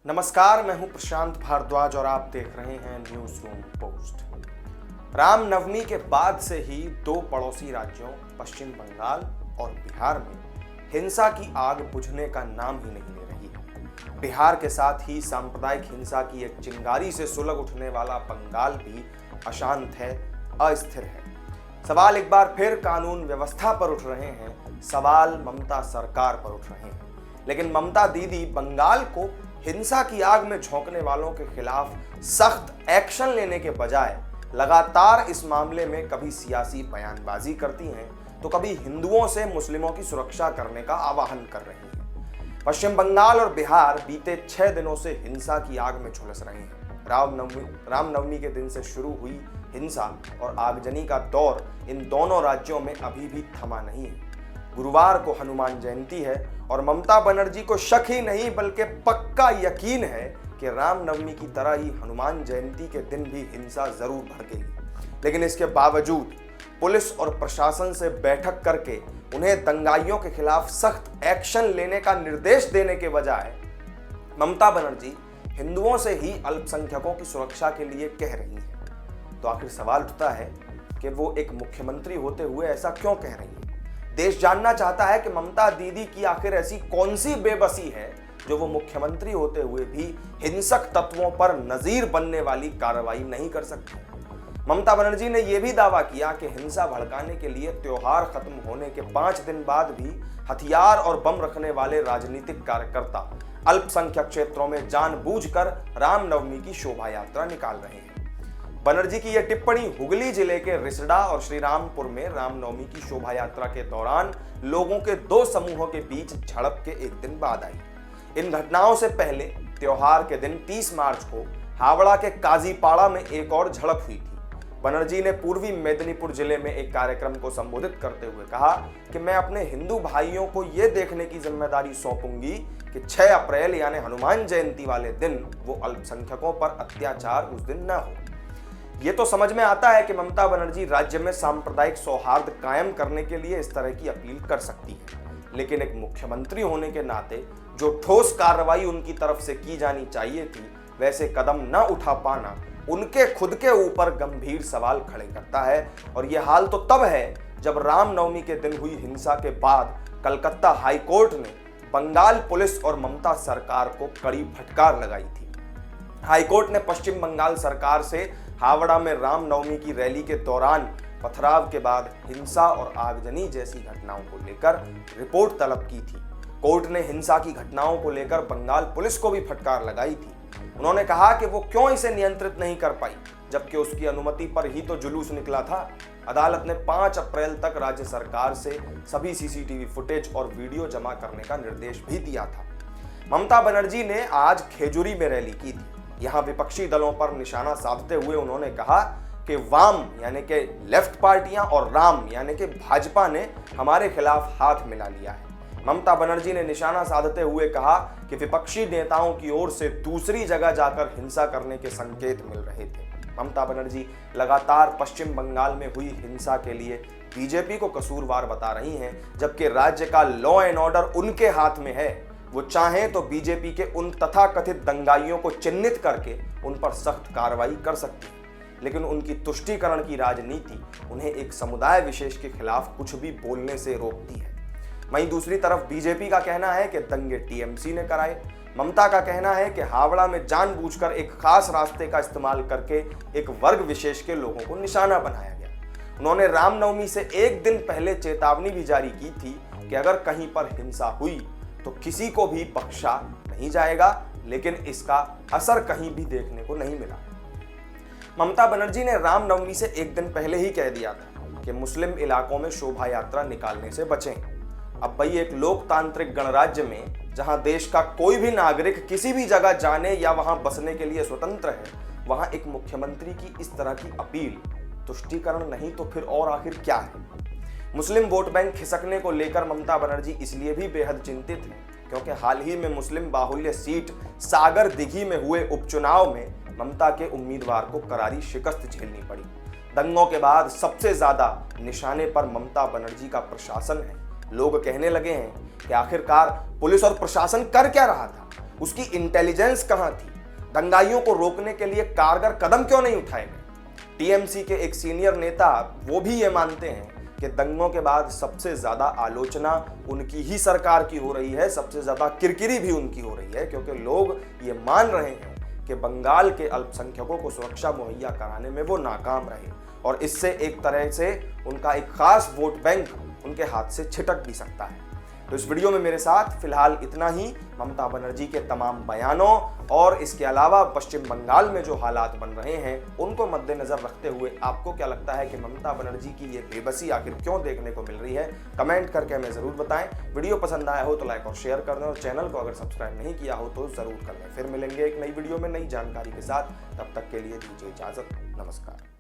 नमस्कार, मैं हूं प्रशांत भारद्वाज और आप देख रहे हैं न्यूज रूम पोस्ट। रामनवमी के बाद से ही दो पड़ोसी राज्यों पश्चिम बंगाल और बिहार में हिंसा की आग बुझने का नाम ही नहीं ले रही है। बिहार के साथ ही सांप्रदायिक हिंसा की एक चिंगारी से सुलग उठने वाला बंगाल भी अशांत है, अस्थिर है। सवाल एक बार फिर कानून व्यवस्था पर उठ रहे हैं, सवाल ममता सरकार पर उठ रहे हैं। लेकिन ममता दीदी बंगाल को हिंसा की आग में झोंकने वालों के खिलाफ सख्त एक्शन लेने के बजाय लगातार इस मामले में कभी सियासी बयानबाजी करती हैं तो कभी हिंदुओं से मुस्लिमों की सुरक्षा करने का आह्वान कर रही हैं। पश्चिम बंगाल और बिहार बीते 6 दिनों से हिंसा की आग में झुलस रहे हैं। रामनवमी के दिन से शुरू हुई हिंसा और आगजनी का दौर इन दोनों राज्यों में अभी भी थमा नहीं है। गुरुवार को हनुमान जयंती है और ममता बनर्जी को शक ही नहीं बल्कि पक्का यकीन है कि रामनवमी की तरह ही हनुमान जयंती के दिन भी हिंसा जरूर भड़केगी। लेकिन इसके बावजूद पुलिस और प्रशासन से बैठक करके उन्हें दंगाइयों के खिलाफ सख्त एक्शन लेने का निर्देश देने के बजाय ममता बनर्जी हिंदुओं से ही अल्पसंख्यकों की सुरक्षा के लिए कह रही हैं। तो आखिर सवाल उठता है कि वो एक मुख्यमंत्री होते हुए ऐसा क्यों कह रही हैं? देश जानना चाहता है कि ममता दीदी की आखिर ऐसी कौन सी बेबसी है जो वो मुख्यमंत्री होते हुए भी हिंसक तत्वों पर नजीर बनने वाली कार्रवाई नहीं कर सकती। ममता बनर्जी ने यह भी दावा किया कि हिंसा भड़काने के लिए त्योहार खत्म होने के 5 दिन बाद भी हथियार और बम रखने वाले राजनीतिक कार्यकर्ता अल्पसंख्यक क्षेत्रों में जानबूझकर रामनवमी की शोभा यात्रा निकाल रहे हैं। बनर्जी की यह टिप्पणी हुगली जिले के रिसडा और श्रीरामपुर में रामनवमी की शोभा यात्रा के दौरान लोगों के 2 समूहों के बीच झड़प के एक दिन बाद आई। इन घटनाओं से पहले त्योहार के दिन 30 मार्च को हावड़ा के काजीपाड़ा में एक और झड़प हुई थी। बनर्जी ने पूर्वी मेदिनीपुर जिले में एक कार्यक्रम को संबोधित करते हुए कहा कि मैं अपने हिंदू भाइयों को यह देखने की जिम्मेदारी सौंपूंगी कि 6 अप्रैल यानी हनुमान जयंती वाले दिन वो अल्पसंख्यकों पर अत्याचार उस दिन न हो। ये तो समझ में आता है कि ममता बनर्जी राज्य में सांप्रदायिक सौहार्द कायम करने के लिए इस तरह की अपील कर सकती है, लेकिन एक मुख्यमंत्री होने के नाते जो ठोस कार्रवाई उनकी तरफ से की जानी चाहिए थी वैसे कदम न उठा पाना उनके खुद के ऊपर गंभीर सवाल खड़े करता है। और यह हाल तो तब है जब रामनवमी के दिन हुई हिंसा के बाद कलकत्ता हाईकोर्ट ने बंगाल पुलिस और ममता सरकार को कड़ी फटकार लगाई थी। हाईकोर्ट ने पश्चिम बंगाल सरकार से हावड़ा में रामनवमी की रैली के दौरान पथराव के बाद हिंसा और आगजनी जैसी घटनाओं को लेकर रिपोर्ट तलब की थी। कोर्ट ने हिंसा की घटनाओं को लेकर बंगाल पुलिस को भी फटकार लगाई थी। उन्होंने कहा कि वो क्यों इसे नियंत्रित नहीं कर पाई, जबकि उसकी अनुमति पर ही तो जुलूस निकला था। अदालत ने 5 अप्रैल तक राज्य सरकार से सभी सीसीटीवी फुटेज और वीडियो जमा करने का निर्देश भी दिया था। ममता बनर्जी ने आज खेजूरी में रैली की थी। यहां विपक्षी दलों पर निशाना साधते हुए उन्होंने कहा कि वाम यानी कि लेफ्ट पार्टियां और राम यानी कि भाजपा ने हमारे खिलाफ हाथ मिला लिया है। ममता बनर्जी ने निशाना साधते हुए कहा कि विपक्षी नेताओं की ओर से दूसरी जगह जाकर हिंसा करने के संकेत मिल रहे थे। ममता बनर्जी लगातार पश्चिम बंगाल में हुई हिंसा के लिए बीजेपी को कसूरवार बता रही हैं, जबकि राज्य का लॉ एंड ऑर्डर उनके हाथ में है। वो चाहें तो बीजेपी के उन तथाकथित दंगाइयों को चिन्हित करके उन पर सख्त कार्रवाई कर सकती है, लेकिन उनकी तुष्टीकरण की राजनीति उन्हें एक समुदाय विशेष के खिलाफ कुछ भी बोलने से रोकती है। वहीं दूसरी तरफ बीजेपी का कहना है कि दंगे टीएमसी ने कराए। ममता का कहना है कि हावड़ा में जानबूझकर एक खास रास्ते का इस्तेमाल करके एक वर्ग विशेष के लोगों को निशाना बनाया गया। उन्होंने रामनवमी से एक दिन पहले चेतावनी भी जारी की थी कि अगर कहीं पर हिंसा हुई तो किसी को भी बख्शा नहीं जाएगा, लेकिन इसका असर कहीं भी देखने को नहीं मिला। ममता बनर्जी ने रामनवमी से एक दिन पहले ही कह दिया था कि मुस्लिम इलाकों में शोभा यात्रा निकालने से बचें। अब भाई एक लोकतांत्रिक गणराज्य में जहां देश का कोई भी नागरिक किसी भी जगह जाने या वहां बसने के लिए स्वतंत्र है, वहां एक मुख्यमंत्री की इस तरह की अपील तुष्टीकरण नहीं तो फिर और आखिर क्या है? मुस्लिम वोट बैंक खिसकने को लेकर ममता बनर्जी इसलिए भी बेहद चिंतित है क्योंकि हाल ही में मुस्लिम बाहुल्य सीट सागर दिघी में हुए उपचुनाव में ममता के उम्मीदवार को करारी शिकस्त झेलनी पड़ी। दंगों के बाद सबसे ज्यादा निशाने पर ममता बनर्जी का प्रशासन है। लोग कहने लगे हैं कि आखिरकार पुलिस और प्रशासन कर क्या रहा था। उसकी इंटेलिजेंस कहां थी? दंगाइयों को रोकने के लिए कारगर कदम क्यों नहीं उठाए गए? टीएमसी के एक सीनियर नेता वो भी ये मानते हैं कि दंगों के बाद सबसे ज्यादा आलोचना उनकी ही सरकार की हो रही है, सबसे ज्यादा किरकिरी भी उनकी हो रही है, क्योंकि लोग ये मान रहे हैं कि बंगाल के अल्पसंख्यकों को सुरक्षा मुहैया कराने में वो नाकाम रहे और इससे एक तरह से उनका एक खास वोट बैंक उनके हाथ से छिटक भी सकता है। तो इस वीडियो में मेरे साथ फिलहाल इतना ही। ममता बनर्जी के तमाम बयानों और इसके अलावा पश्चिम बंगाल में जो हालात बन रहे हैं उनको मद्देनजर रखते हुए आपको क्या लगता है कि ममता बनर्जी की ये बेबसी आखिर क्यों देखने को मिल रही है? कमेंट करके हमें जरूर बताएं। वीडियो पसंद आया हो तो लाइक और शेयर कर दें और चैनल को अगर सब्सक्राइब नहीं किया हो तो जरूर कर लें। फिर मिलेंगे एक नई वीडियो में नई जानकारी के साथ। तब तक के लिए दीजिए इजाजत। नमस्कार।